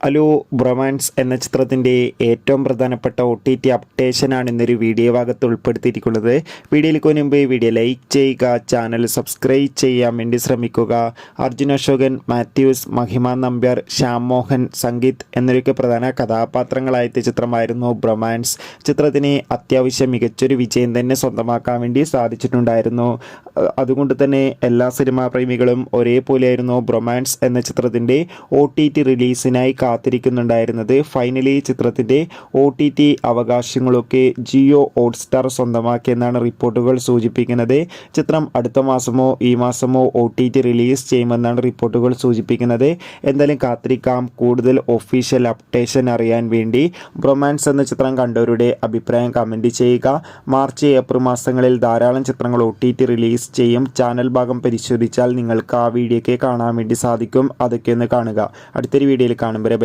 Hello bromance എന്ന ചിത്രത്തിൻ്റെ ഏറ്റവും പ്രധാനപ്പെട്ട OTT അപ്ഡേഷനാണ് ഇന്നൊരു വീഡിയോ ഭാഗത്ത് ഉൾപ്പെടുത്തിയിരിക്കുന്നത്. വീഡിയോയിലേക്ക് മുൻപ് വീഡിയോ ലൈക്ക് ചെയ്യുക, ചാനൽ സബ്സ്ക്രൈബ് ചെയ്യാൻ വേണ്ടി ശ്രമിക്കുക. അർജുൻ അശോകൻ, മാത്യൂസ്, മഹിമ നമ്പ്യാർ, ശ്യാം മോഹൻ, സംഗീത് എന്നിവരൊക്കെ പ്രധാന കഥാപാത്രങ്ങളായ ചിത്രമായിരുന്നു ബ്രൊമാൻസ്. ചിത്രത്തിന് അത്യാവശ്യം മികച്ചൊരു വിജയം തന്നെ സ്വന്തമാക്കാൻ വേണ്ടി സാധിച്ചിട്ടുണ്ടായിരുന്നു. അതുകൊണ്ട് തന്നെ എല്ലാ സിനിമാ പ്രേമികളും ഒരേപോലെയായിരുന്നു ബ്രൊമാൻസ് എന്ന ചിത്രത്തിൻ്റെ OTT റിലീസിനായി കാത്തിരിക്കുന്നുണ്ടായിരുന്നത്. ഫൈനലി ചിത്രത്തിൻ്റെ OTT അവകാശങ്ങളൊക്കെ ജിയോ ഹോട്ട്സ്റ്റാർ സ്വന്തമാക്കിയെന്നാണ് റിപ്പോർട്ടുകൾ സൂചിപ്പിക്കുന്നത്. ചിത്രം അടുത്ത മാസമോ ഈ മാസമോ OTT റിലീസ് ചെയ്യുമെന്നാണ് റിപ്പോർട്ടുകൾ സൂചിപ്പിക്കുന്നത്. എന്തായാലും കാത്തിരിക്കാം. കൂടുതൽ ഒഫീഷ്യൽ അപ്ഡേഷൻ അറിയാൻ വേണ്ടി ബ്രൊമാൻസ് എന്ന ചിത്രം കണ്ടവരുടെ അഭിപ്രായം കമൻറ്റ് ചെയ്യുക. മാർച്ച് ഏപ്രിൽ മാസങ്ങളിൽ ധാരാളം ചിത്രങ്ങൾ OTT റിലീസ് ചെയ്യും. ചാനൽ ഭാഗം പരിശോധിച്ചാൽ നിങ്ങൾക്ക് ആ വീഡിയോയ്ക്ക് കാണാൻ വേണ്ടി സാധിക്കും. അതൊക്കെ ഒന്ന് കാണുക. അടുത്തൊരു വീഡിയോയിൽ കാണുമ്പോൾ